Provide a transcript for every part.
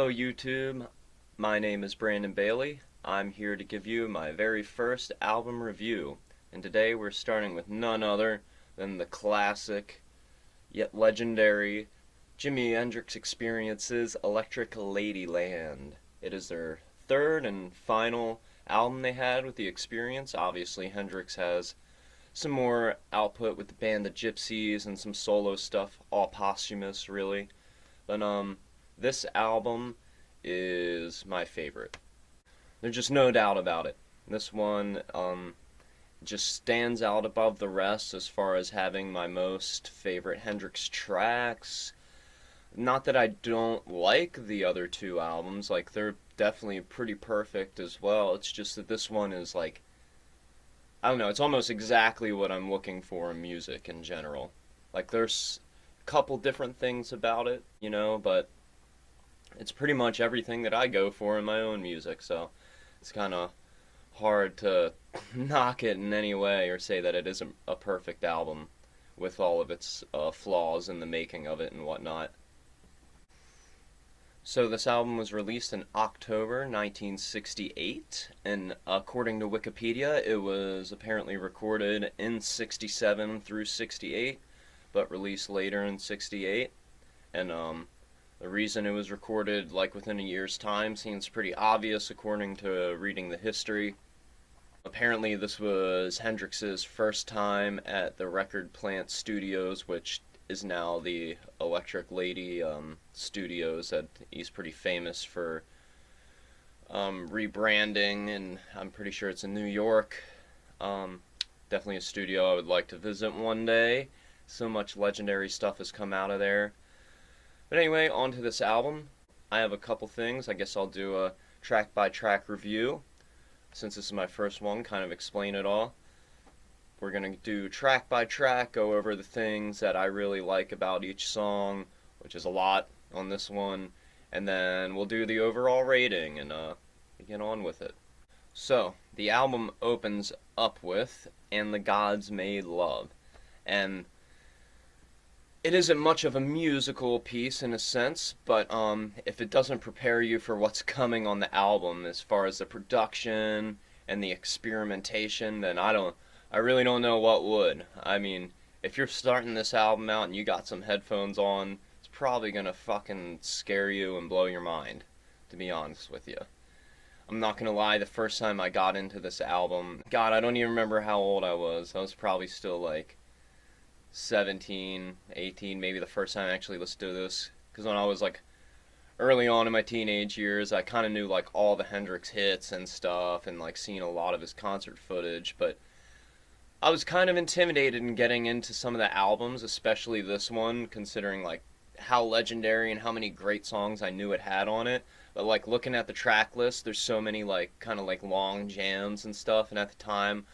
Hello YouTube, my name is Brandon Bailey. I'm here to give you my very first album review, and today we're starting with none other than the classic, yet legendary, Jimi Hendrix Experience's Electric Ladyland. It is their third and final album they had with the Experience. Obviously Hendrix has some more output with the band The Gypsies and some solo stuff, all posthumous really. But this album is my favorite. There's just no doubt about it. This one just stands out above the rest as far as having my most favorite Hendrix tracks. Not that I don't like the other two albums, like they're definitely pretty perfect as well. It's just that this one is like, I don't know, it's almost exactly what I'm looking for in music in general. Like there's a couple different things about it, but it's pretty much everything that I go for in my own music, so it's kind of hard to knock it in any way or say that it isn't a perfect album with all of its flaws in the making of it and whatnot. So this album was released in October 1968, and according to Wikipedia, it was apparently recorded in 67 through 68, but released later in 68, and the reason it was recorded like within a year's time seems pretty obvious according to reading the history. Apparently this was Hendrix's first time at the Record Plant Studios, which is now the Electric Lady Studios that he's pretty famous for rebranding, and I'm pretty sure it's in New York. Definitely a studio I would like to visit one day. So much legendary stuff has come out of there. But anyway, on to this album. I have a couple things. I guess I'll do a track-by-track review. Since this is my first one, kind of explain it all. We're going to do track-by-track, go over the things that I really like about each song, which is a lot on this one. And then we'll do the overall rating and get on with it. So, the album opens up with "And the Gods Made Love." And it isn't much of a musical piece in a sense, but if it doesn't prepare you for what's coming on the album as far as the production and the experimentation, then I really don't know what would. I mean, if you're starting this album out and you got some headphones on, it's probably gonna fucking scare you and blow your mind, to be honest with you. I'm not gonna lie, the first time I got into this album, God, I don't even remember how old I was. I was probably still like 17, 18, maybe the first time I actually listened to this, because when I was like early on in my teenage years, I kind of knew like all the Hendrix hits and stuff, and like seen a lot of his concert footage, but I was kind of intimidated in getting into some of the albums, especially this one, considering like how legendary and how many great songs I knew it had on it. But like looking at the track list, there's so many like kind of like long jams and stuff, and at the time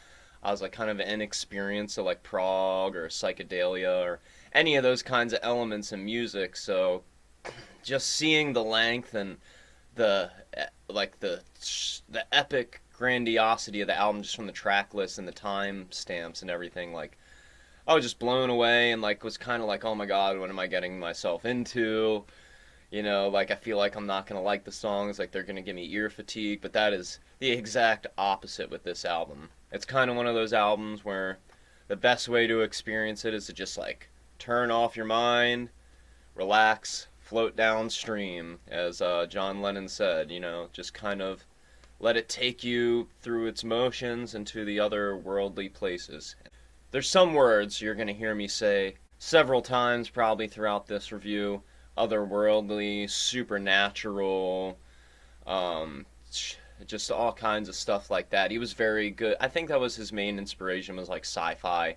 I was like kind of inexperienced to like prog or psychedelia or any of those kinds of elements in music. So just seeing the length and the like the epic grandiosity of the album just from the track list and the time stamps and everything, like I was just blown away and like was kind of like, oh my god, what am I getting myself into? Like I feel like I'm not going to like the songs, like they're going to give me ear fatigue, but that is the exact opposite with this album. It's kind of one of those albums where the best way to experience it is to just like turn off your mind, relax, float downstream, as John Lennon said, just kind of let it take you through its motions into the other worldly places. There's some words you're going to hear me say several times probably throughout this review: otherworldly, supernatural, just all kinds of stuff like that. He was very good. I think that was his main inspiration, was like sci-fi.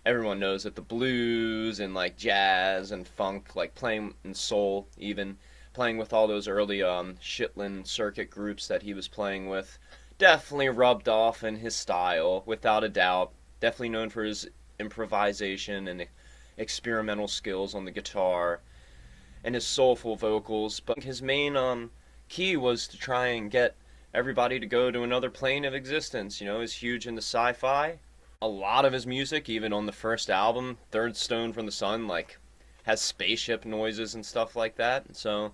Everyone knows that the blues and like jazz and funk, like playing in soul even, playing with all those early Shetland circuit groups that he was playing with, definitely rubbed off in his style, without a doubt. Definitely known for his improvisation and experimental skills on the guitar and his soulful vocals, but his main key was to try and get everybody to go to another plane of existence. He's huge into sci-fi. A lot of his music, even on the first album, Third Stone from the Sun, like has spaceship noises and stuff like that. So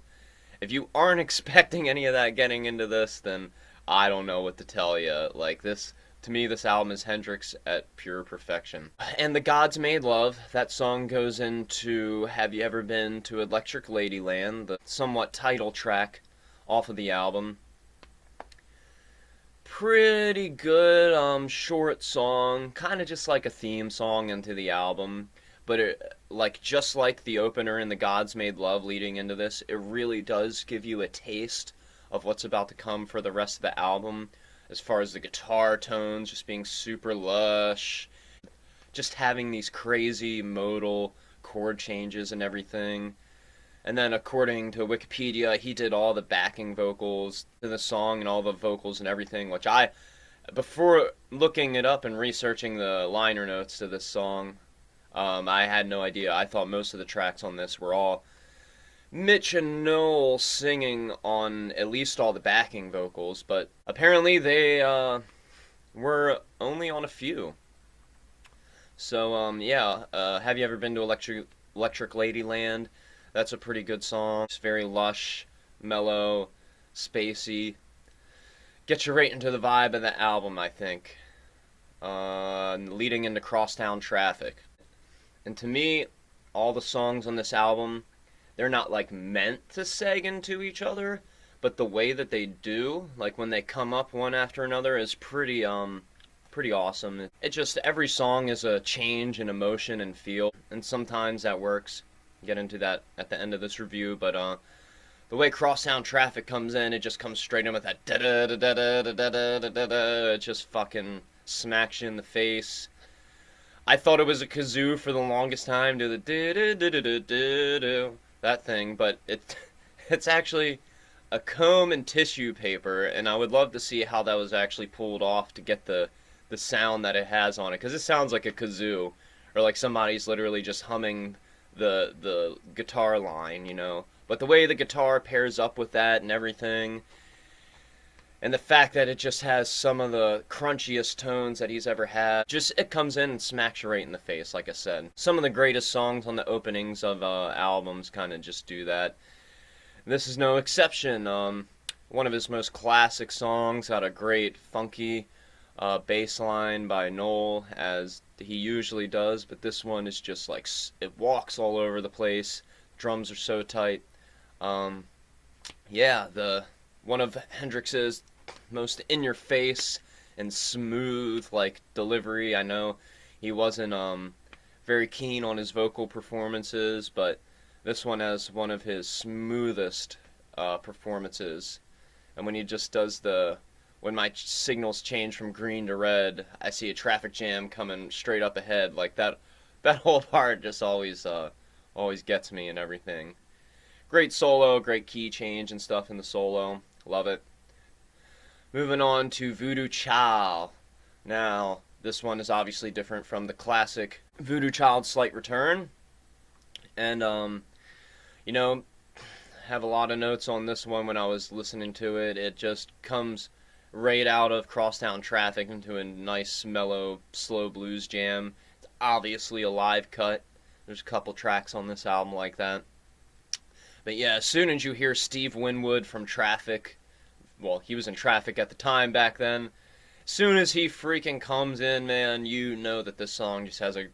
if you aren't expecting any of that getting into this, then I don't know what to tell you. Like this, to me, this album is Hendrix at pure perfection. And the Gods Made Love, that song goes into Have You Ever Been to Electric Ladyland, the somewhat title track off of the album. Pretty good, short song, kind of just like a theme song into the album. But just like the opener in The Gods Made Love leading into this, it really does give you a taste of what's about to come for the rest of the album, as far as the guitar tones just being super lush, just having these crazy modal chord changes and everything. And then according to Wikipedia, he did all the backing vocals to the song and all the vocals and everything, which before looking it up and researching the liner notes to this song, I had no idea. I thought most of the tracks on this were all Mitch and Noel singing on at least all the backing vocals, but apparently they were only on a few. So, Have You Ever Been to Electric Ladyland? That's a pretty good song. It's very lush, mellow, spacey. Gets you right into the vibe of the album, I think. Leading into Crosstown Traffic. And to me, all the songs on this album, they're not like meant to seg into each other, but the way that they do, like when they come up one after another, is pretty awesome. It just, every song is a change in emotion and feel, and sometimes that works. Get into that at the end of this review, but the way Crosstown Traffic comes in, it just comes straight in with that da da da da da da da da da da. It just fucking smacks you in the face. I thought it was a kazoo for the longest time, do the do do do do do do that thing, but it's actually a comb and tissue paper, and I would love to see how that was actually pulled off to get the sound that it has on it, because it sounds like a kazoo, or like somebody's literally just humming the guitar line, you know. But the way the guitar pairs up with that and everything, and the fact that it just has some of the crunchiest tones that he's ever had, just it comes in and smacks you right in the face, like I said. Some of the greatest songs on the openings of albums kind of just do that. This is no exception. One of his most classic songs had a great funky bass line by Noel, as he usually does, but this one is just like, it walks all over the place. Drums are so tight. One of Hendrix's most in-your-face and smooth like delivery. I know he wasn't very keen on his vocal performances, but this one has one of his smoothest performances. And when he just does when my signals change from green to red, I see a traffic jam coming straight up ahead. Like that whole part just always gets me and everything. Great solo, great key change and stuff in the solo. Love it. Moving on to Voodoo Child. Now, this one is obviously different from the classic Voodoo Child Slight Return. And, have a lot of notes on this one when I was listening to it. It just comes right out of Crosstown Traffic into a nice, mellow, slow blues jam. It's obviously a live cut. There's a couple tracks on this album like that. But yeah, as soon as you hear Steve Winwood from Traffic, well, he was in Traffic at the time back then, as soon as he freaking comes in, man, you know that this song just has a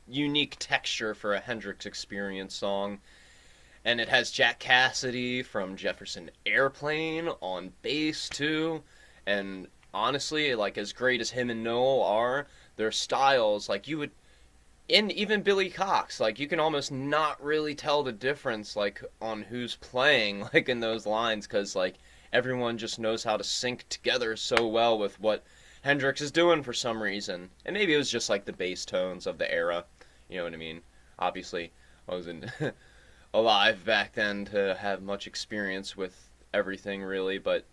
unique texture for a Hendrix Experience song. And it has Jack Cassidy from Jefferson Airplane on bass, too. And honestly, like, as great as him and Noel are, their styles, like, you would... And even Billy Cox, like, you can almost not really tell the difference, like, on who's playing, like, in those lines, because, like, everyone just knows how to sync together so well with what Hendrix is doing for some reason. And maybe it was just, like, the bass tones of the era, you know what I mean? Obviously, I wasn't alive back then to have much experience with everything, really, but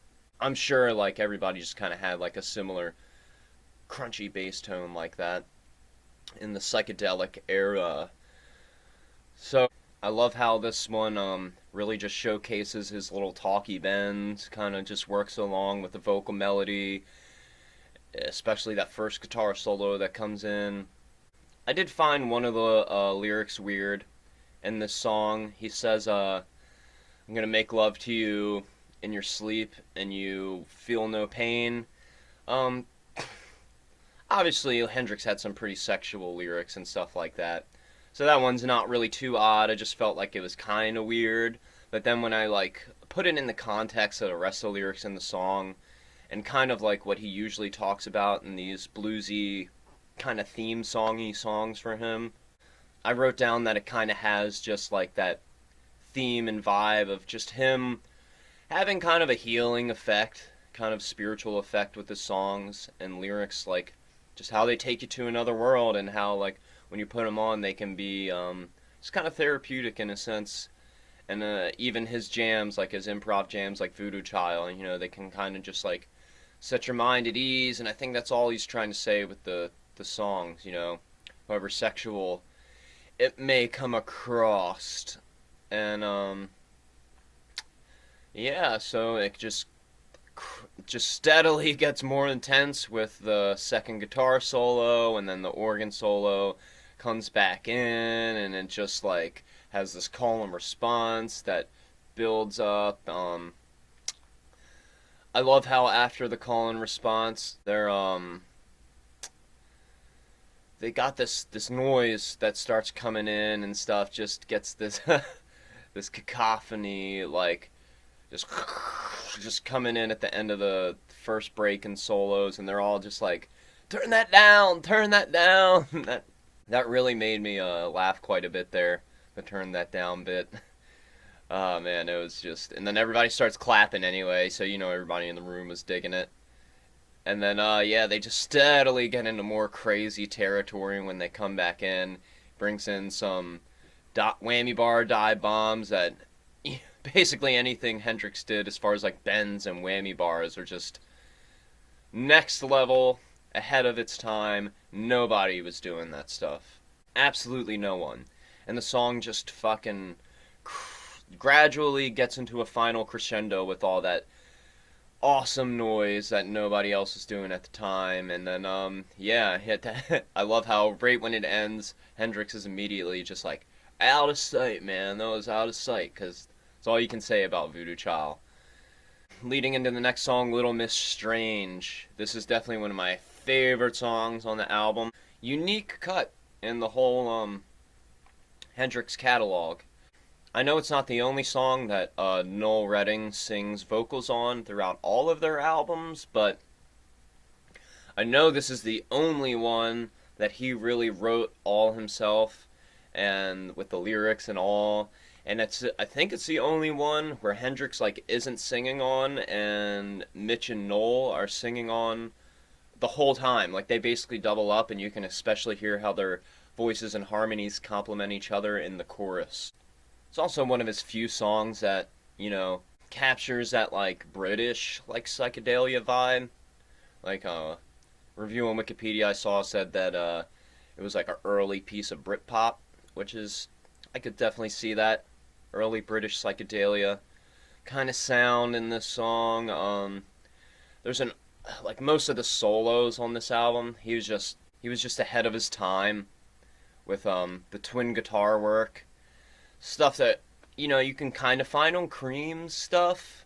I'm sure, like, everybody just kind of had, like, a similar crunchy bass tone like that in the psychedelic era. So I love how this one really just showcases his little talky bends, kind of just works along with the vocal melody, especially that first guitar solo that comes in. I did find one of the lyrics weird in this song. He says, I'm gonna make love to you in your sleep and you feel no pain. Um, Obviously, Hendrix had some pretty sexual lyrics and stuff like that. So that one's not really too odd. I just felt like it was kind of weird. But then when I like put it in the context of the rest of the lyrics in the song and kind of like what he usually talks about in these bluesy kind of theme songy songs for him, I wrote down that it kind of has just like that theme and vibe of just him having kind of a healing effect, kind of spiritual effect with his songs and lyrics, like just how they take you to another world and how like when you put them on they can be just kind of therapeutic in a sense. And even his jams, like his improv jams, like Voodoo Child, they can kind of just like set your mind at ease. And I think that's all he's trying to say with the songs, however sexual it may come across. And yeah, so it just steadily gets more intense with the second guitar solo, and then the organ solo comes back in, and it just like has this call and response that builds up. I love how after the call and response, they got this noise that starts coming in and stuff. Just gets this this cacophony, like just just coming in at the end of the first break and solos, and they're all just like, turn that down, turn that down. That really made me laugh quite a bit there, the turn that down bit. Oh man, it was just, and then everybody starts clapping anyway, so everybody in the room was digging it. And then yeah, they just steadily get into more crazy territory when they come back in. Brings in some whammy bar dive bombs that basically anything Hendrix did as far as like bends and whammy bars are just next level, ahead of its time. Nobody was doing that stuff. Absolutely no one. And the song just fucking gradually gets into a final crescendo with all that awesome noise that nobody else was doing at the time. And then yeah, I love how right when it ends, Hendrix is immediately just like, out of sight, man. That was out of sight, because that's all you can say about Voodoo Child. Leading into the next song, Little Miss Strange. This is definitely one of my favorite songs on the album. Unique cut in the whole Hendrix catalog. I know it's not the only song that Noel Redding sings vocals on throughout all of their albums, but I know this is the only one that he really wrote all himself, and with the lyrics and all. And I think it's the only one where Hendrix like isn't singing on, and Mitch and Noel are singing on the whole time. Like they basically double up, and you can especially hear how their voices and harmonies complement each other in the chorus. It's also one of his few songs that, captures that like British like psychedelia vibe. Like review on Wikipedia I saw said that it was like an early piece of Britpop, which is, I could definitely see that early British psychedelia kind of sound in this song. There's like most of the solos on this album, he was just ahead of his time with the twin guitar work, stuff that you can kind of find on Cream's stuff.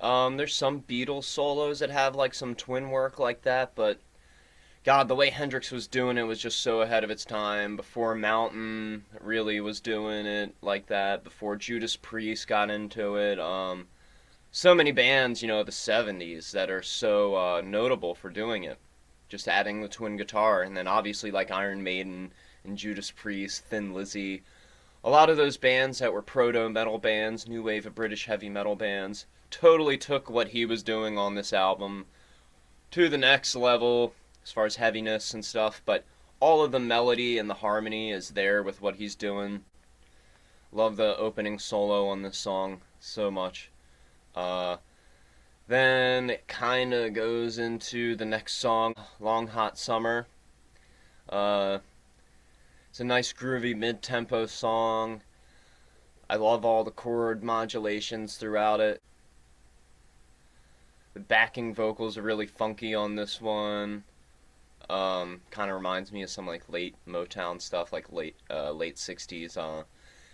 There's some Beatles solos that have like some twin work like that, but God, the way Hendrix was doing it was just so ahead of its time. Before Mountain really was doing it like that, before Judas Priest got into it. So many bands, of the 70s that are so notable for doing it. Just adding the twin guitar, and then obviously like Iron Maiden and Judas Priest, Thin Lizzy. A lot of those bands that were proto-metal bands, new wave of British heavy metal bands, totally took what he was doing on this album to the next level as far as heaviness and stuff, but all of the melody and the harmony is there with what he's doing. Love the opening solo on this song so much. Then it kind of goes into the next song, Long Hot Summer. It's a nice groovy mid-tempo song. I love all the chord modulations throughout it. The backing vocals are really funky on this one. Kind of reminds me of some like late Motown stuff, like late 60s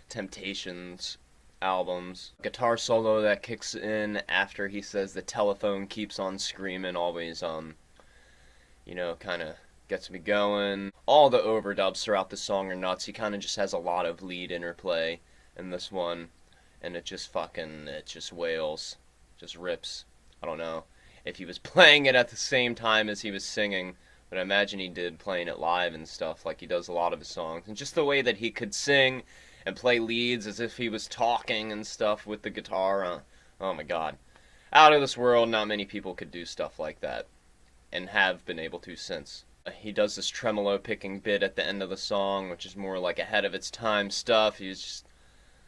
Temptations albums. Guitar solo that kicks in after he says the telephone keeps on screaming always, kind of gets me going. All the overdubs throughout the song are nuts. He kind of just has a lot of lead interplay in this one, and it just wails, just rips. I don't know if he was playing it at the same time as he was singing, but I imagine he did, playing it live and stuff like he does a lot of his songs. And just the way that he could sing and play leads as if he was talking and stuff with the guitar. Oh my god. Out of this world, not many people could do stuff like that, and have been able to since. He does this tremolo picking bit at the end of the song, which is more like ahead of its time stuff. He's just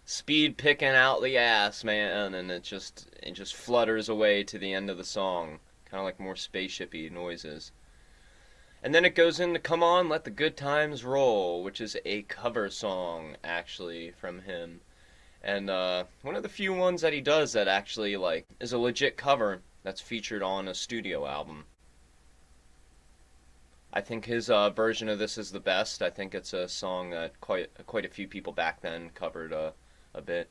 speed picking out the ass, man, and it just flutters away to the end of the song, kind of like more spaceshipy noises. And then it goes into Come On, Let the Good Times Roll, which is a cover song, actually, from him. And one of the few ones that he does that actually, is a legit cover that's featured on a studio album. I think his version of this is the best. I think it's a song that quite a few people back then covered a bit.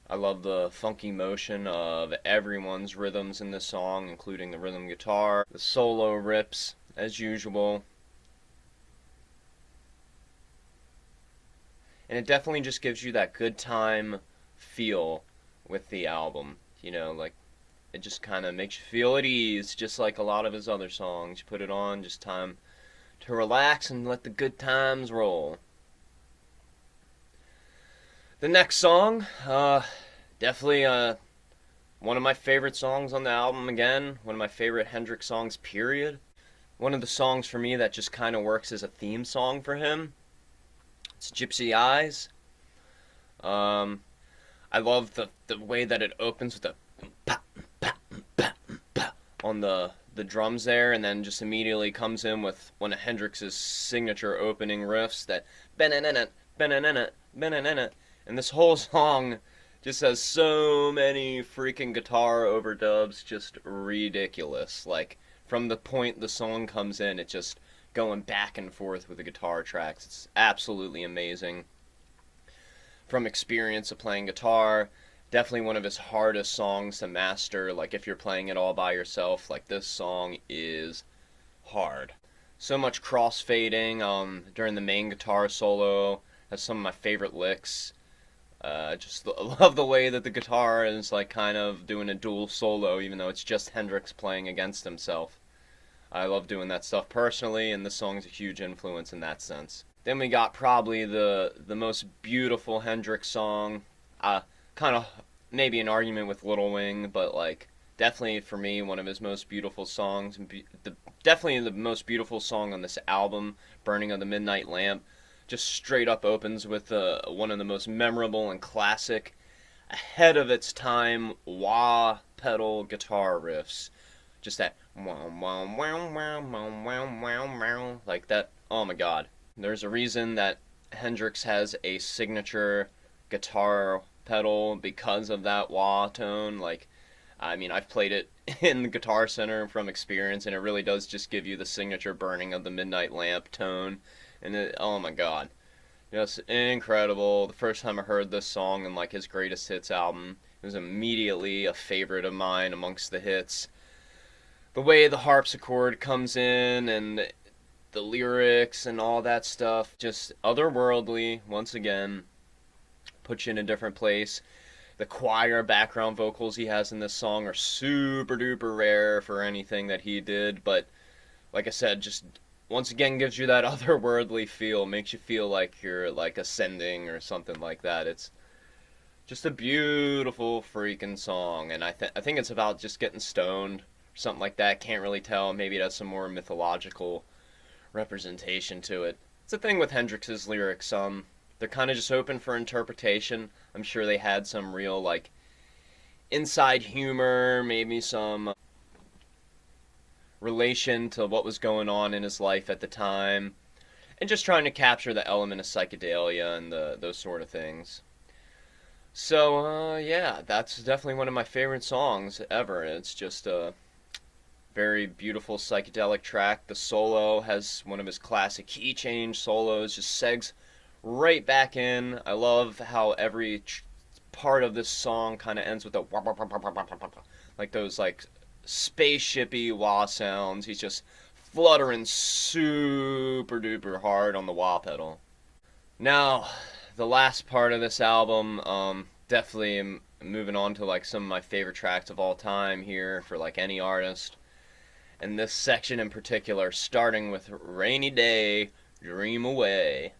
I love the funky motion of everyone's rhythms in this song, including the rhythm guitar. The solo rips, as usual. And it definitely just gives you that good time feel with the album. It just kind of makes you feel at ease, just like a lot of his other songs. You put it on, just time to relax and let the good times roll. The next song, definitely one of my favorite songs on the album again. One of my favorite Hendrix songs, period. One of the songs for me that just kind of works as a theme song for him. It's Gypsy Eyes. I love the way that it opens with the on the drums there, and then just immediately comes in with one of Hendrix's signature opening riffs, that and this whole song just has so many freaking guitar overdubs, just ridiculous. From the point the song comes in, it's just going back and forth with the guitar tracks. It's absolutely amazing. From experience of playing guitar, definitely one of his hardest songs to master. If you're playing it all by yourself, this song is hard. So much crossfading during the main guitar solo. That's some of my favorite licks. Just love the way that the guitar is kind of doing a dual solo, even though it's just Hendrix playing against himself. I love doing that stuff personally, and this song's a huge influence in that sense. Then we got probably the most beautiful Hendrix song. Kind of maybe an argument with Little Wing, but definitely for me one of his most beautiful songs. Definitely the most beautiful song on this album, Burning of the Midnight Lamp. Just straight up opens with one of the most memorable and classic, ahead of its time wah pedal guitar riffs. Just that wow wow wow wow wow wow wow, like that. Oh my god. There's a reason that Hendrix has a signature guitar pedal because of that wah tone. I've played it in the Guitar Center from experience, and it really does just give you the signature Burning of the Midnight Lamp tone. And oh my god, just incredible. The first time I heard this song in his greatest hits album, it was immediately a favorite of mine amongst the hits. The way the harpsichord comes in and the lyrics and all that stuff, just otherworldly once again. Puts you in a different place. The choir background vocals he has in this song are super duper rare for anything that he did, but like I said, just once again gives you that otherworldly feel, makes you feel like you're ascending or something like that. It's just a beautiful freaking song, and I think it's about just getting stoned or something like that. Can't really tell. Maybe it has some more mythological representation to it. It's a thing with Hendrix's lyrics. They're kind of just open for interpretation. I'm sure they had some real inside humor, maybe some relation to what was going on in his life at the time, and just trying to capture the element of psychedelia and those sort of things. So, yeah, that's definitely one of my favorite songs ever. It's just Very beautiful psychedelic track. The solo has one of his classic key change solos, just segs right back in. I love how every part of this song kind of ends with a wah, wah, wah, wah, wah, wah, wah, like those like spaceshipy wah sounds. He's just fluttering super duper hard on the wah pedal. Now, the last part of this album, definitely am moving on to like some of my favorite tracks of all time here for like any artist. And this section in particular, starting with Rainy Day, Dream Away.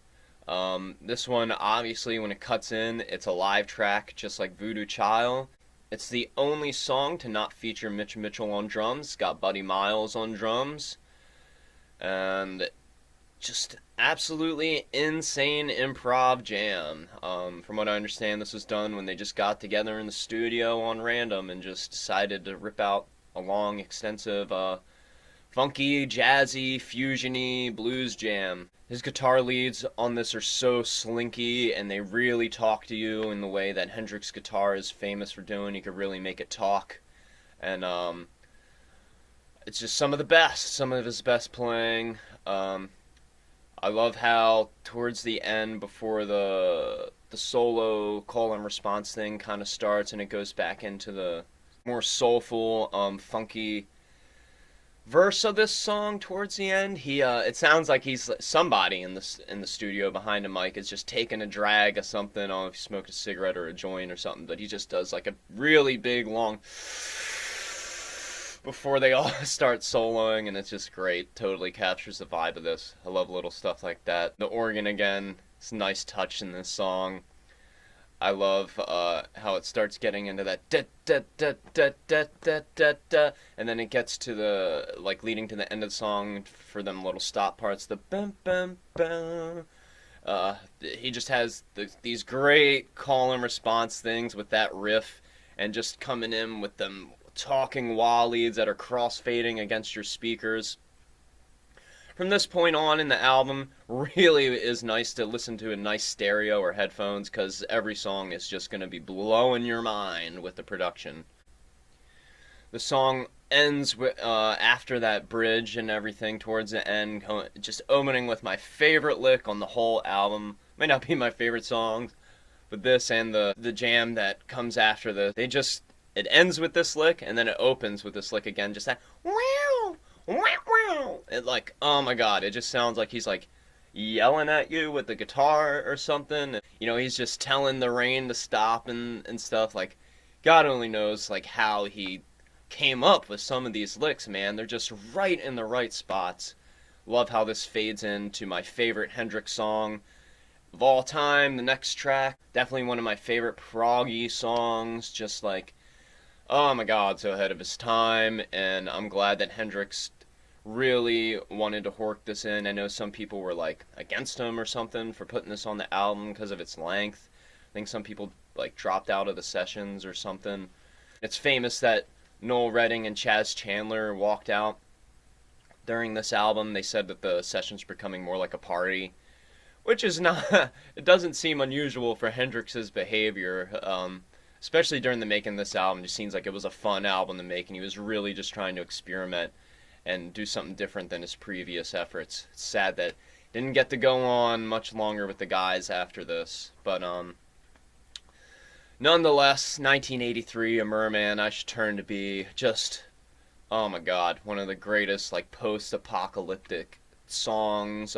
This one, obviously, when it cuts in, it's a live track, just like Voodoo Child. It's the only song to not feature Mitch Mitchell on drums. It's got Buddy Miles on drums. And just absolutely insane improv jam. From what I understand, this was done when they just got together in the studio on random and just decided to rip out a long, extensive, funky, jazzy, fusiony blues jam. His guitar leads on this are so slinky, and they really talk to you in the way that Hendrix guitar is famous for doing. He could really make it talk. And it's just some of his best playing. I love how towards the end, before the solo call and response thing kind of starts, and it goes back into the more soulful, funky verse of this song towards the end. It sounds like he's somebody in the studio behind a mic is just taking a drag of something. I don't know if he smoked a cigarette or a joint or something, but he just does like a really big long before they all start soloing, and it's just great. Totally captures the vibe of this. I love little stuff like that. The organ again, it's a nice touch in this song. I love how it starts getting into that da da da da da da da da, and then it gets to the like leading to the end of the song for them little stop parts. The bum bum bum. He just has these great call and response things with that riff, and just coming in with them talking wah leads that are cross-fading against your speakers. From this point on in the album, really is nice to listen to in nice stereo or headphones, because every song is just going to be blowing your mind with the production. The song ends with, after that bridge and everything towards the end, just opening with my favorite lick on the whole album. May not be my favorite song, but this and the jam that comes after it ends with this lick, and then it opens with this lick again, just that wow, wow, wow. It like, oh my god, it just sounds like he's like yelling at you with the guitar or something. You know, he's just telling the rain to stop and stuff. Like, God only knows like how he came up with some of these licks, man. They're just right in the right spots. Love how this fades into my favorite Hendrix song of all time, the next track. Definitely one of my favorite proggy songs, just like, oh my god, so ahead of his time, and I'm glad that Hendrix really wanted to hork this in. I know some people were like against him or something for putting this on the album because of its length. I think some people like dropped out of the sessions or something. It's famous that Noel Redding and Chaz Chandler walked out during this album. They said that the sessions were becoming more like a party, which is not, it doesn't seem unusual for Hendrix's behavior. Especially during the making of this album, it just seems like it was a fun album to make, and he was really just trying to experiment and do something different than his previous efforts. It's sad that didn't get to go on much longer with the guys after this, but nonetheless, 1983, A Merman, I Should Turn to Be, just, oh my god, one of the greatest like post-apocalyptic songs.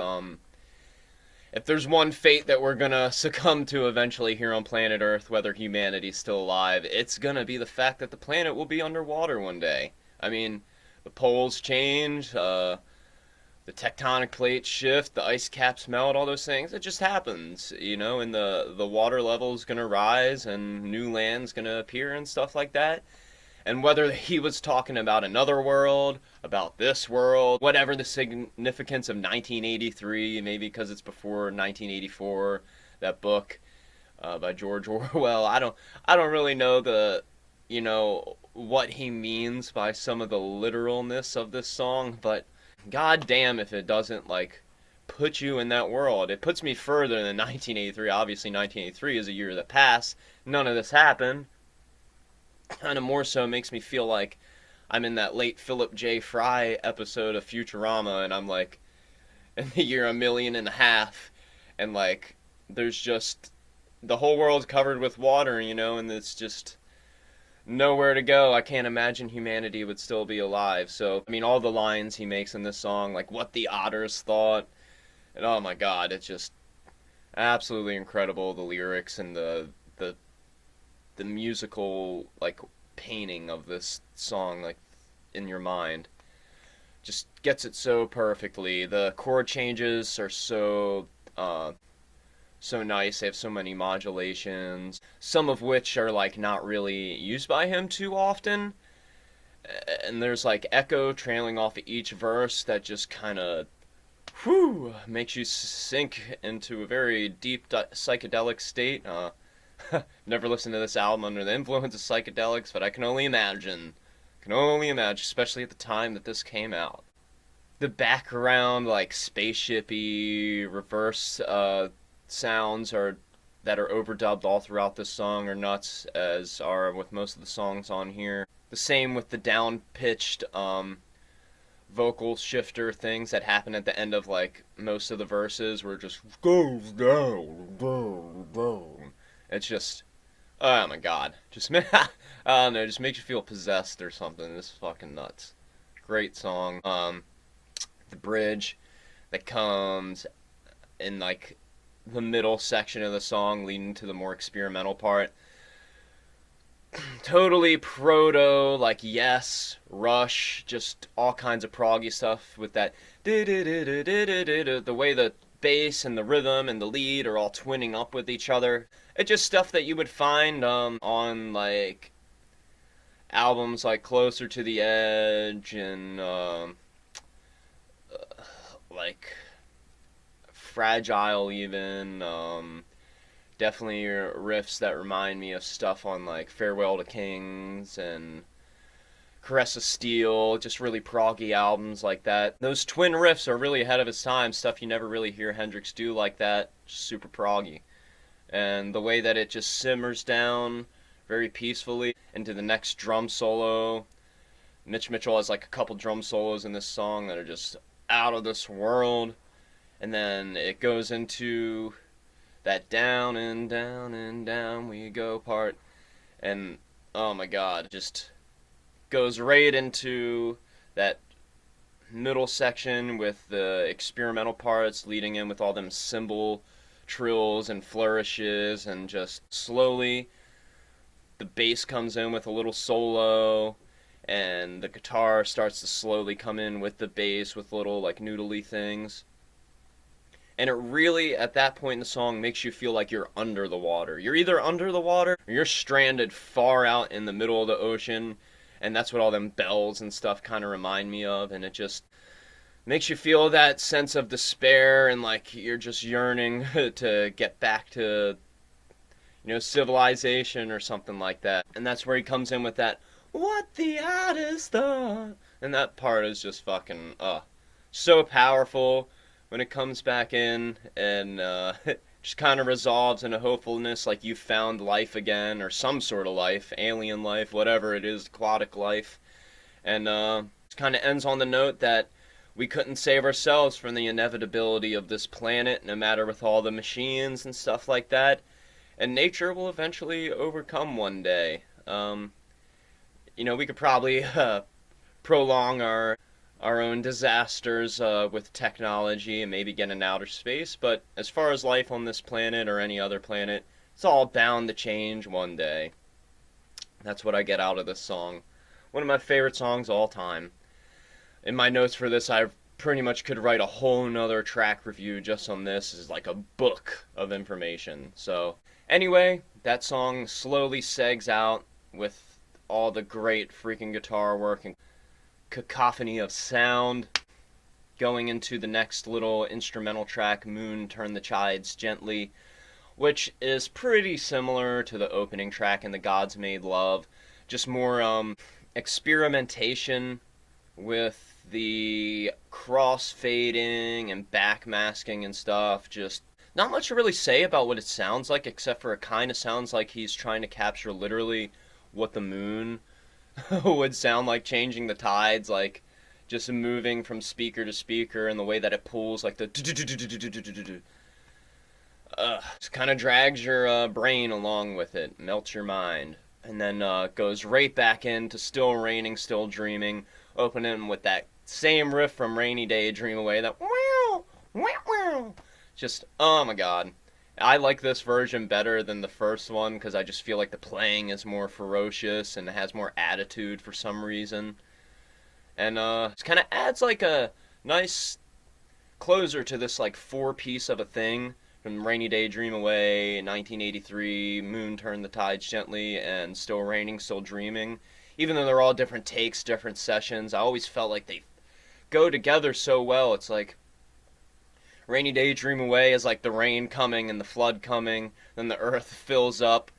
If there's one fate that we're gonna succumb to eventually here on planet Earth, whether humanity's still alive, it's gonna be the fact that the planet will be underwater one day. I mean, the poles change, the tectonic plates shift, the ice caps melt, all those things. It just happens, you know, and the water level's gonna rise and new land's gonna appear and stuff like that. And whether he was talking about another world, about this world, whatever the significance of 1983, maybe because it's before 1984, that book by George Orwell. I don't really know what he means by some of the literalness of this song, but god damn if it doesn't like put you in that world. It puts me further than 1983. Obviously 1983 is a year that passed. None of this happened. Kind of more so makes me feel like I'm in that late Philip J. Fry episode of Futurama, and I'm like in the year 1.5 million, and like there's just the whole world's covered with water, and it's just nowhere to go. I can't imagine humanity would still be alive. So, I mean, all the lines he makes in this song, like what the otters thought, and oh my god, it's just absolutely incredible. The lyrics and the the musical like painting of this song, like in your mind, just gets it so perfectly. The chord changes are so nice. They have so many modulations, some of which are like not really used by him too often. And there's like echo trailing off of each verse that just kind of makes you sink into a very deep psychedelic state. Never listened to this album under the influence of psychedelics, but I can only imagine. Especially at the time that this came out. The background, like spaceshipy reverse sounds that are overdubbed all throughout this song are nuts, as are with most of the songs on here. The same with the down-pitched vocal shifter things that happen at the end of like most of the verses, where it just goes down, down, down. It's just, oh my god, I don't know, just makes you feel possessed or something. This is fucking nuts. Great song. The bridge that comes in like the middle section of the song leading to the more experimental part. Totally proto, like Yes, Rush, just all kinds of proggy stuff with that the way the bass and the rhythm and the lead are all twinning up with each other. It's just stuff that you would find on like albums like Closer to the Edge and like Fragile even. Definitely riffs that remind me of stuff on like Farewell to Kings and Caress of Steel, just really proggy albums like that. Those twin riffs are really ahead of its time, stuff you never really hear Hendrix do like that, just super proggy. And the way that it just simmers down very peacefully into the next drum solo. Mitch Mitchell has like a couple drum solos in this song that are just out of this world. And then it goes into that down and down and down we go part. And oh my god, just goes right into that middle section with the experimental parts leading in with all them cymbal trills and flourishes, and just slowly the bass comes in with a little solo, and the guitar starts to slowly come in with the bass with little like noodly things. And it really, at that point in the song, makes you feel like you're under the water. You're either under the water or you're stranded far out in the middle of the ocean, and that's what all them bells and stuff kind of remind me of. And it just makes you feel that sense of despair, and like you're just yearning to get back to, civilization or something like that. And that's where he comes in with that, what the artist thought. And that part is just fucking, so powerful when it comes back in, and just kind of resolves in a hopefulness, like you found life again, or some sort of life, alien life, whatever it is, aquatic life. And it kind of ends on the note that we couldn't save ourselves from the inevitability of this planet, no matter with all the machines and stuff like that. And nature will eventually overcome one day. We could probably prolong our own disasters with technology and maybe get in outer space, but as far as life on this planet or any other planet, it's all bound to change one day. That's what I get out of this song. One of my favorite songs of all time. In my notes for this, I pretty much could write a whole nother track review just on this. It's like a book of information. So anyway, that song slowly segs out with all the great freaking guitar work and cacophony of sound, going into the next little instrumental track, Moon Turn the Chides Gently, which is pretty similar to the opening track in The Gods Made Love. Just more experimentation with the cross-fading and backmasking and stuff. Just not much to really say about what it sounds like, except for it kind of sounds like he's trying to capture literally what the moon would sound like changing the tides, like just moving from speaker to speaker, and the way that it pulls, like the just kind of drags your brain along with it, melts your mind, and then goes right back into Still Raining, Still Dreaming, opening with that same riff from Rainy Day, Dream Away, that wow, wow, wow. Just, oh my god. I like this version better than the first one because I just feel like the playing is more ferocious and it has more attitude for some reason. And it kind of adds like a nice closer to this like four piece of a thing from Rainy Day, Dream Away, 1983, Moon Turned the Tides Gently, and Still Raining, Still Dreaming. Even though they're all different takes, different sessions, I always felt like they go together so well. It's like Rainy Day, Dream Away is like the rain coming and the flood coming, then the earth fills up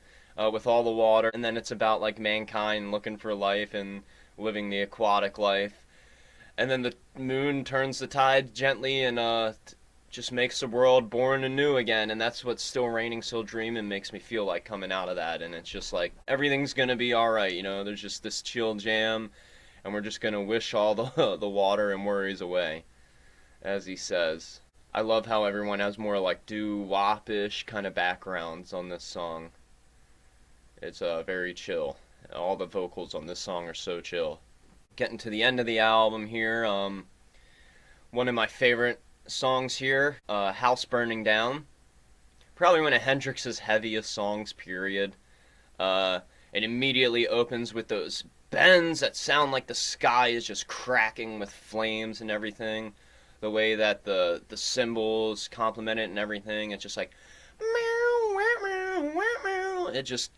with all the water, and then it's about like mankind looking for life and living the aquatic life. And then the moon turns the tide gently and just makes the world born anew again, and that's what Still Raining, Still Dreaming makes me feel like coming out of that. And it's just like everything's gonna be alright, you know, there's just this chill jam, and we're just gonna wish all the water and worries away, as he says. I love how everyone has more like doo-wop-ish kind of backgrounds on this song. It's very chill. All the vocals on this song are so chill. Getting to the end of the album here, one of my favorite songs here, House Burning Down. Probably one of Hendrix's heaviest songs, period. It immediately opens with those bends that sound like the sky is just cracking with flames and everything. The way that the cymbals complement it and everything, it's just like it just,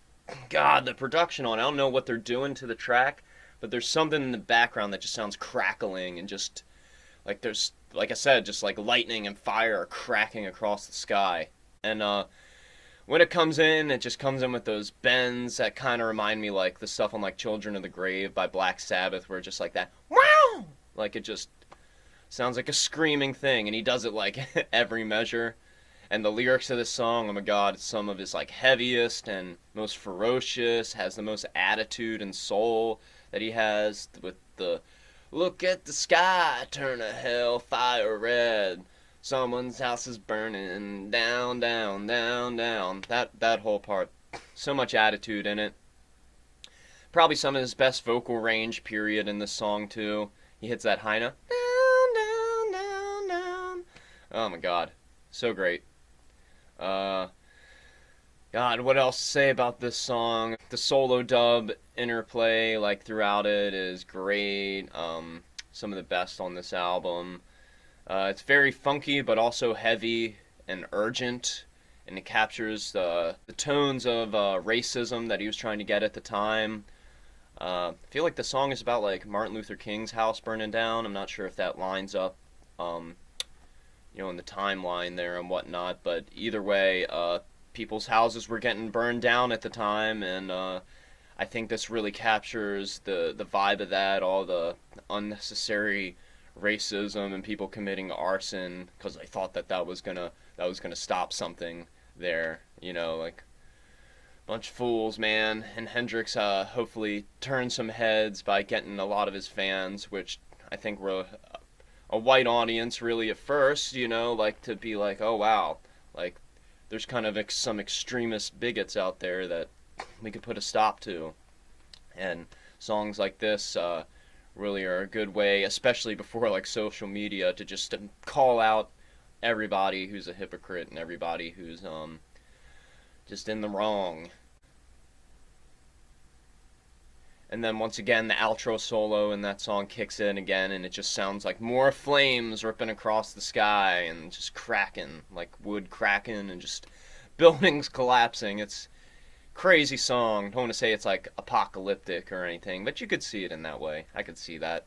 God, the production on it, I don't know what they're doing to the track, but there's something in the background that just sounds crackling, and just like there's, like I said, just like lightning and fire are cracking across the sky. And when it comes in, it just comes in with those bends that kind of remind me like the stuff on like Children of the Grave by Black Sabbath, where it's just like that wow, like it just sounds like a screaming thing, and he does it like every measure. And the lyrics of this song, oh my god, it's some of his like heaviest and most ferocious, has the most attitude and soul that he has, with the look at the sky, turn a hellfire red, someone's house is burning down, down, down, down. That whole part, so much attitude in it. Probably some of his best vocal range, period, in this song too. He hits that high note. Oh my god, so great. God, what else to say about this song? The solo dub interplay, like throughout it, is great. Some of the best on this album. It's very funky, but also heavy and urgent, and it captures the tones of racism that he was trying to get at the time. I feel like the song is about like Martin Luther King's house burning down. I'm not sure if that lines up in the timeline there and whatnot, but either way, people's houses were getting burned down at the time, and I think this really captures the vibe of that, all the unnecessary racism and people committing arson because they thought that was gonna stop something there, like bunch of fools, man. And Hendrix hopefully turned some heads by getting a lot of his fans, which I think were a white audience really at first, like to be like, oh wow, like there's kind of some extremist bigots out there that we could put a stop to. And songs like this really are a good way, especially before like social media, to just call out everybody who's a hypocrite and everybody who's just in the wrong. And then once again, the outro solo in that song kicks in again, and it just sounds like more flames ripping across the sky and just cracking, like wood cracking and just buildings collapsing. It's a crazy song. Don't want to say it's like apocalyptic or anything, but you could see it in that way. I could see that.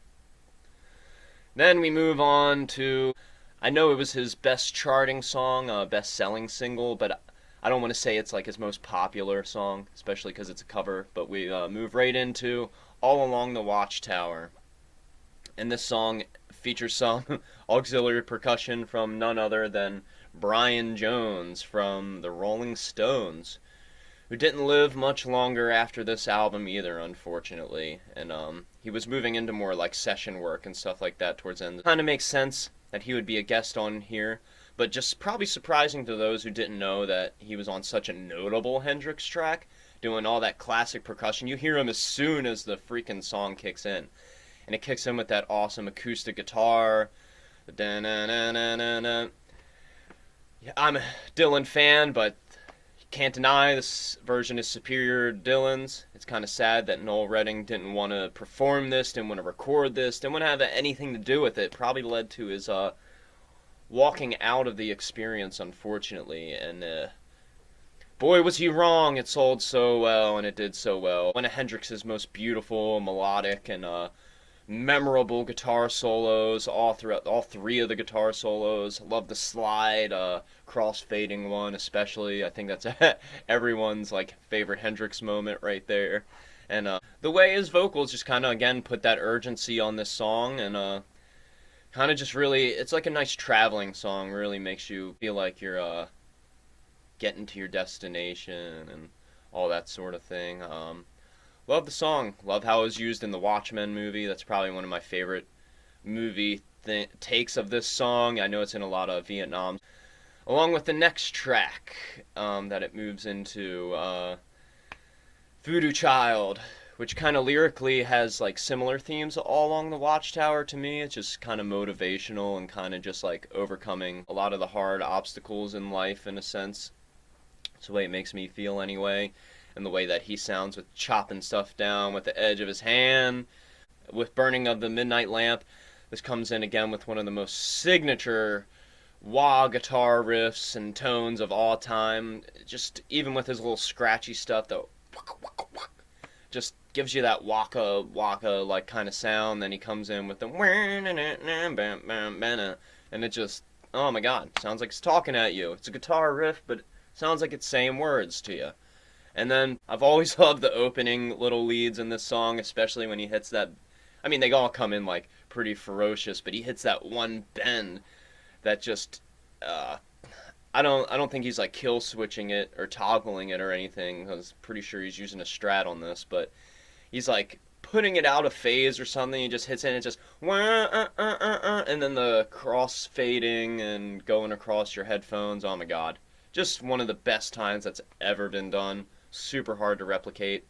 Then we move on to, I know it was his best charting song, best selling single, but I don't want to say it's like his most popular song, especially because it's a cover, but we move right into All Along the Watchtower. And this song features some auxiliary percussion from none other than Brian Jones from the Rolling Stones, who didn't live much longer after this album either, unfortunately. And he was moving into more like session work and stuff like that towards the end. Kind of makes sense that he would be a guest on here, but just probably surprising to those who didn't know that he was on such a notable Hendrix track, doing all that classic percussion. You hear him as soon as the freaking song kicks in. And it kicks in with that awesome acoustic guitar. Da-na-na-na-na-na. Yeah, I'm a Dylan fan, but can't deny this version is superior to Dylan's. It's kind of sad that Noel Redding didn't want to perform this, didn't want to record this, didn't want to have anything to do with it. Probably led to his walking out of the experience, unfortunately. And boy, was he wrong. It sold so well, and it did so well. One of Hendrix's most beautiful, melodic, and memorable guitar solos all throughout, all three of the guitar solos. Love the slide, cross-fading one especially. I think that's everyone's like favorite Hendrix moment right there. And the way his vocals just kind of again put that urgency on this song, and kind of just really, it's like a nice traveling song. Really makes you feel like you're getting to your destination and all that sort of thing. Love the song. Love how it was used in the Watchmen movie. That's probably one of my favorite movie takes of this song. I know it's in a lot of Vietnam. Along with the next track that it moves into, Voodoo Child, which kind of lyrically has like similar themes all along the Watchtower to me. It's just kind of motivational and kind of just like overcoming a lot of the hard obstacles in life in a sense. It's the way it makes me feel anyway. And the way that he sounds with chopping stuff down with the edge of his hand, with Burning of the Midnight Lamp. This comes in again with one of the most signature wah guitar riffs and tones of all time. Just even with his little scratchy stuff, though, just gives you that waka waka like kind of sound. Then he comes in with the and it just, oh my god, sounds like it's talking at you. It's a guitar riff, but it sounds like it's saying words to you. And then I've always loved the opening little leads in this song, especially when he hits that. I mean, they all come in like pretty ferocious, but he hits that one bend that just I don't think he's like kill switching it or toggling it or anything. I was pretty sure he's using a Strat on this, but he's like putting it out of phase or something. He just hits it and it just and then the cross fading and going across your headphones. Oh my god. Just one of the best times that's ever been done. Super hard to replicate.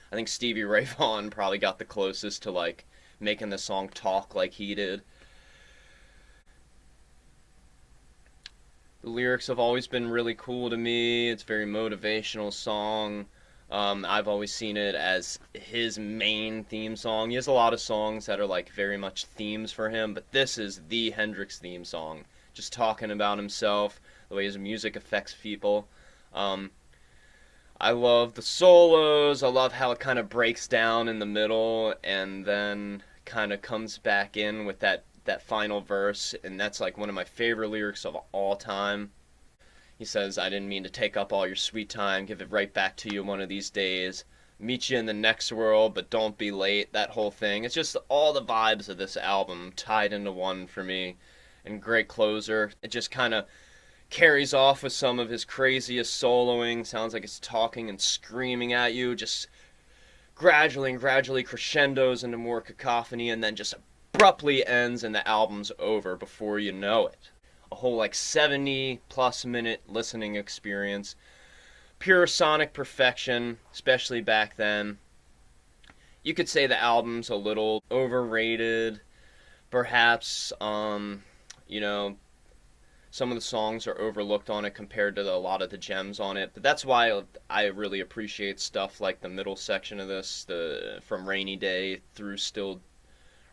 I think Stevie Ray Vaughan probably got the closest to like making the song talk like he did. The lyrics have always been really cool to me. It's a very motivational song. I've always seen it as his main theme song. He has a lot of songs that are like very much themes for him, but this is the Hendrix theme song. Just talking about himself, the way his music affects people. I love the solos. I love how it kind of breaks down in the middle and then kind of comes back in with that final verse, and that's like one of my favorite lyrics of all time. He says, "I didn't mean to take up all your sweet time, give it right back to you one of these days. Meet you in the next world, but don't be late." That whole thing. It's just all the vibes of this album tied into one for me. And great closer. It just kind of carries off with some of his craziest soloing. Sounds like it's talking and screaming at you. Just gradually and gradually crescendos into more cacophony, and then just abruptly ends and the album's over before you know it. A whole like 70 plus minute listening experience. Pure sonic perfection, especially back then. You could say the album's a little overrated. Perhaps, some of the songs are overlooked on it compared to a lot of the gems on it. But that's why I really appreciate stuff like the middle section of this, from Rainy Day through Still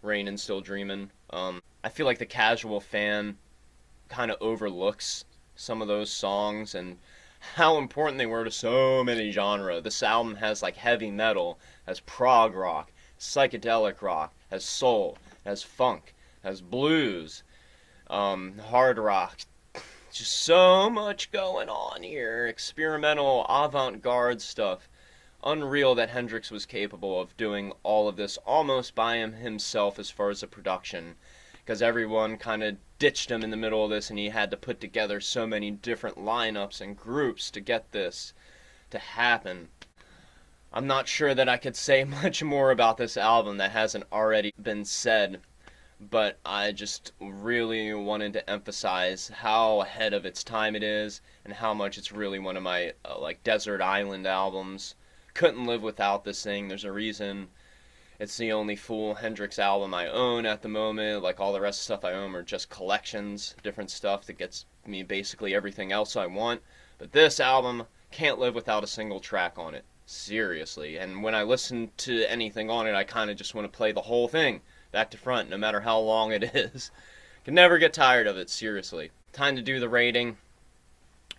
Rain and Still Dreamin'. I feel like the casual fan kind of overlooks some of those songs and how important they were to so many genres. This album has like heavy metal, has prog rock, psychedelic rock, has soul, has funk, has blues, hard rock. Just so much going on here. Experimental, avant-garde stuff. Unreal that Hendrix was capable of doing all of this almost by himself as far as the production, because everyone kind of ditched him in the middle of this and he had to put together so many different lineups and groups to get this to happen. I'm not sure that I could say much more about this album that hasn't already been said, but I just really wanted to emphasize how ahead of its time it is and how much it's really one of my like desert island albums. Couldn't live without this thing. There's a reason it's the only full Hendrix album I own at the moment. Like all the rest of the stuff I own are just collections, different stuff that gets me basically everything else I want. But this album can't live without a single track on it. Seriously. And when I listen to anything on it, I kind of just want to play the whole thing back to front, no matter how long it is. Can never get tired of it, seriously. Time to do the rating.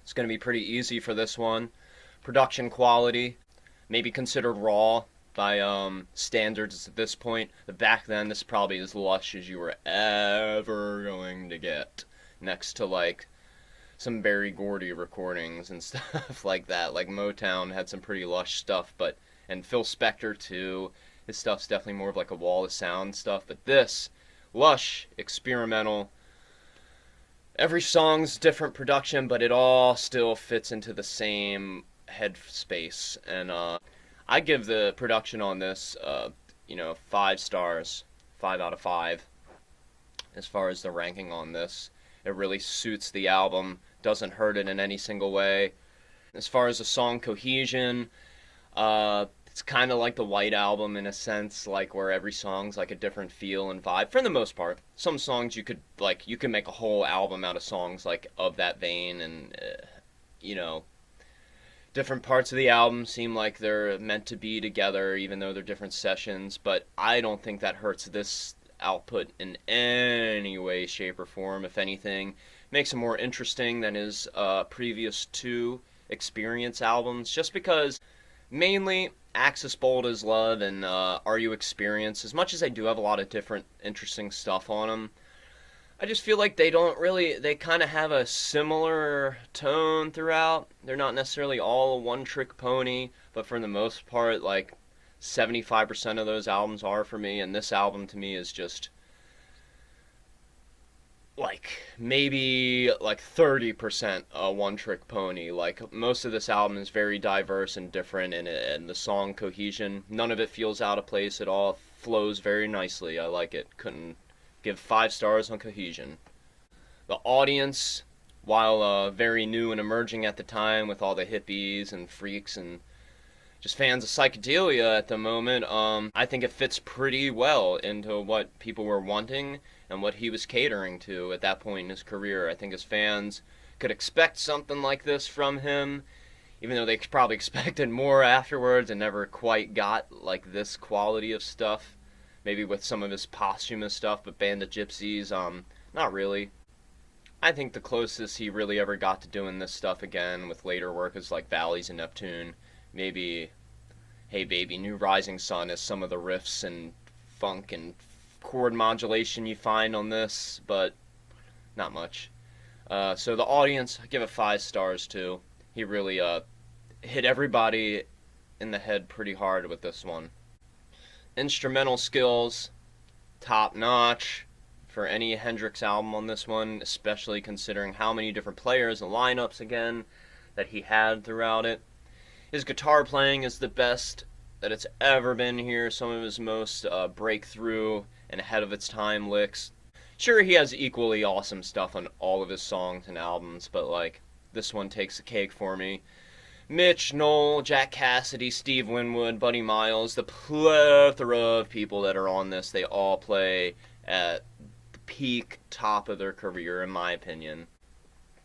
It's going to be pretty easy for this one. Production quality, maybe considered raw by standards at this point. But back then, this is probably as lush as you were ever going to get. Next to, like, some Berry Gordy recordings and stuff like that. Like, Motown had some pretty lush stuff, and Phil Spector, too. His stuff's definitely more of like a wall of sound stuff, but this, lush, experimental. Every song's different production, but it all still fits into the same head space. And I give the production on this, 5 stars, 5 out of 5. As far as the ranking on this, it really suits the album, doesn't hurt it in any single way. As far as the song cohesion, it's kind of like the White Album in a sense, like where every song's like a different feel and vibe for the most part. Some songs you could make a whole album out of songs like of that vein, and different parts of the album seem like they're meant to be together even though they're different sessions, but I don't think that hurts this output in any way, shape, or form. If anything, makes it more interesting than his previous 2 Experience albums, just because mainly Axis Bold as Love and Are You Experience, as much as they do have a lot of different interesting stuff on them, I just feel like they kind of have a similar tone throughout. They're not necessarily all a one-trick pony, but for the most part, like 75% of those albums are for me, and this album to me is just like maybe like 30% a one-trick pony. Like most of this album is very diverse and different, and the song cohesion, none of it feels out of place at all. Flows very nicely. I like it. Couldn't give 5 stars on cohesion. The audience, while very new and emerging at the time with all the hippies and freaks and just fans of psychedelia at the moment, I think it fits pretty well into what people were wanting and what he was catering to at that point in his career. I think his fans could expect something like this from him, even though they probably expected more afterwards and never quite got like this quality of stuff. Maybe with some of his posthumous stuff, but Band of Gypsies, not really. I think the closest he really ever got to doing this stuff again with later work is like Valleys and Neptune. Maybe Hey Baby, New Rising Sun is some of the riffs and funk and chord modulation you find on this, but not much. So the audience, I give it 5 stars too. He really hit everybody in the head pretty hard with this one. Instrumental skills, top notch for any Hendrix album on this one, especially considering how many different players and lineups again that he had throughout it. His guitar playing is the best that it's ever been here. Some of his most breakthrough and ahead of its time licks. Sure, he has equally awesome stuff on all of his songs and albums, but like this one takes the cake for me. Mitch, Noel, Jack Cassidy, Steve Winwood, Buddy Miles, the plethora of people that are on this, they all play at the peak top of their career, in my opinion.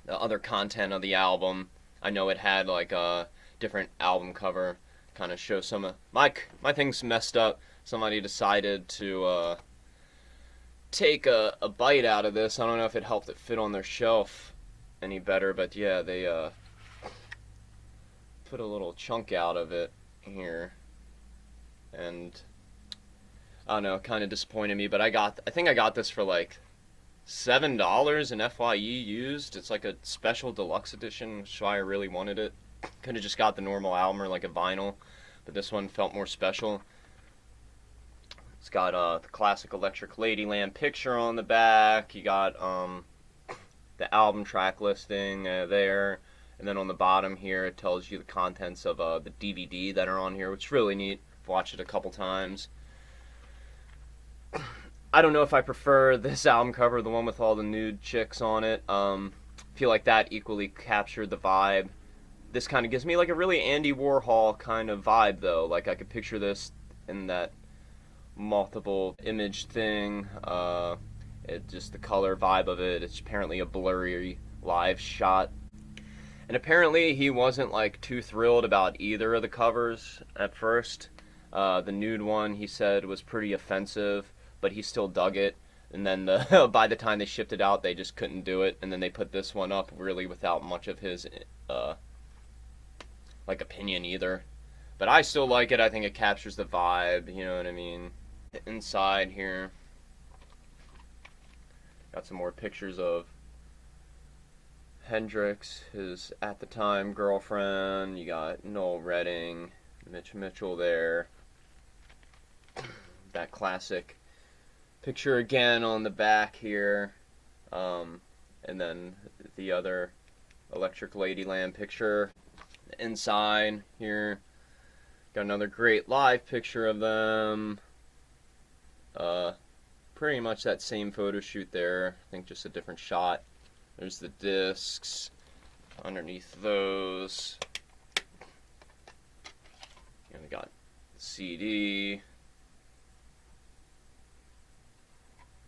The other content of the album, I know it had like a different album cover, kind of show some of my thing's messed up. Somebody decided to take a bite out of this. I don't know if it helped it fit on their shelf any better, but yeah, they put a little chunk out of it here, and I don't know, kind of disappointed me, but I think I got this for like $7 in FYE used. It's like a special deluxe edition, which is why I really wanted it. Could have just got the normal album or like a vinyl, but this one felt more special. It's got the classic electric Ladyland picture on the back. You got the album track listing there, And then on the bottom here, it tells you the contents of the DVD that are on here, which is really neat. I've watched it a couple times. I don't know if I prefer this album cover, the one with all the nude chicks on it. I feel like that equally captured the vibe. This kind of gives me like a really Andy Warhol kind of vibe, though. Like I could picture this in that multiple image thing. Just the color vibe of it. It's apparently a blurry live shot. And apparently he wasn't like too thrilled about either of the covers at first. The nude one, he said, was pretty offensive, but he still dug it. And then by the time they shipped it out, they just couldn't do it. And then they put this one up really without much of his opinion either. But I still like it. I think it captures the vibe, you know what I mean? Inside here, got some more pictures of Hendrix, his at the time girlfriend. You got Noel Redding, Mitch Mitchell there. That classic picture again on the back here. And then the other Electric Ladyland picture. Inside here, got another great live picture of them. Pretty much that same photo shoot there. I think just a different shot. There's the discs underneath those. And we got the CD,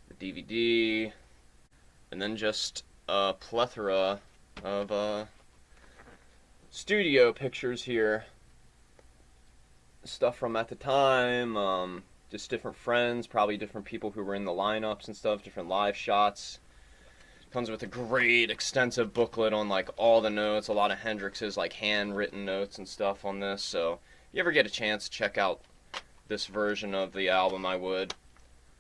the DVD, and then just a plethora of studio pictures here. Stuff from at the time, just different friends, probably different people who were in the lineups and stuff, different live shots. Comes with a great extensive booklet on like all the notes, a lot of Hendrix's like handwritten notes and stuff on this. So if you ever get a chance to check out this version of the album, I would.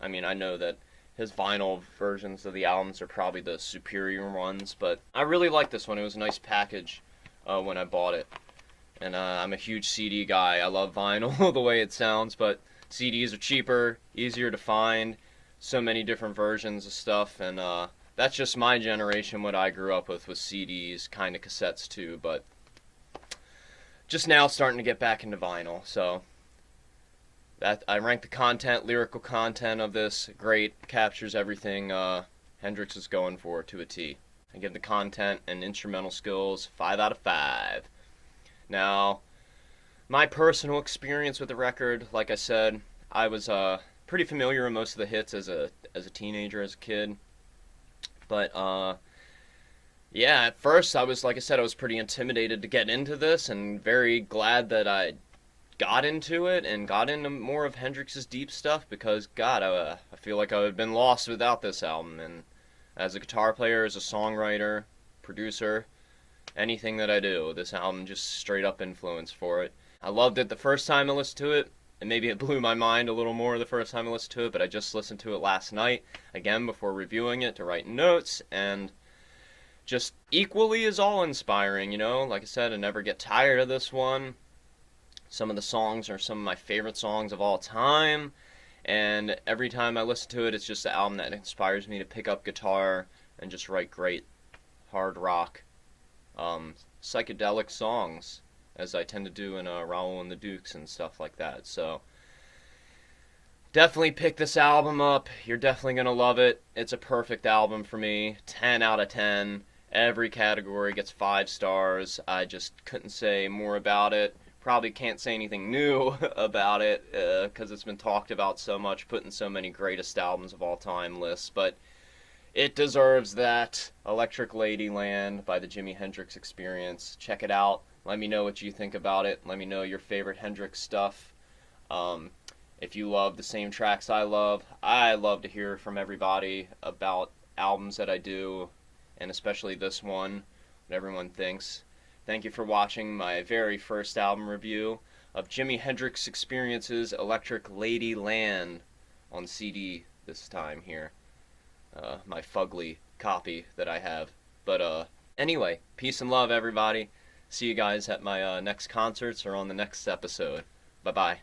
I mean, I know that his vinyl versions of the albums are probably the superior ones, but I really like this one. It was a nice package when I bought it. And I'm a huge CD guy. I love vinyl the way it sounds, but CDs are cheaper, easier to find, so many different versions of stuff, and that's just my generation, what I grew up with CDs, kind of cassettes too, but just now starting to get back into vinyl. So that I rank the content, lyrical content of this great, captures everything Hendrix is going for to a T. I give the content and instrumental skills 5 out of 5. Now, my personal experience with the record, like I said, I was pretty familiar with most of the hits as a teenager, as a kid. But, yeah, at first I was, like I said, I was pretty intimidated to get into this, and very glad that I got into it and got into more of Hendrix's deep stuff, because, God, I feel like I would have been lost without this album. And as a guitar player, as a songwriter, producer, anything that I do, this album just straight up influence for it. I loved it the first time I listened to it, and maybe it blew my mind a little more the first time I listened to it, but I just listened to it last night, again, before reviewing it, to write notes, and just equally as awe-inspiring, you know? Like I said, I never get tired of this one. Some of the songs are some of my favorite songs of all time, and every time I listen to it, it's just an album that inspires me to pick up guitar and just write great hard rock, psychedelic songs, as I tend to do in Raoul and the Dukes and stuff like that. So definitely pick this album up. You're definitely going to love it. It's a perfect album for me. 10 out of 10. Every category gets 5 stars. I just couldn't say more about it. Probably can't say anything new about it because it's been talked about so much, put in so many greatest albums of all time lists. But it deserves that. Electric Ladyland by the Jimi Hendrix Experience. Check it out. Let me know what you think about it. Let me know your favorite Hendrix stuff. If you love the same tracks I love to hear from everybody about albums that I do, and especially this one, what everyone thinks. Thank you for watching my very first album review of Jimi Hendrix Experience's Electric Ladyland on CD this time here. My fugly copy that I have. But anyway, peace and love, everybody. See you guys at my next concerts or on the next episode. Bye-bye.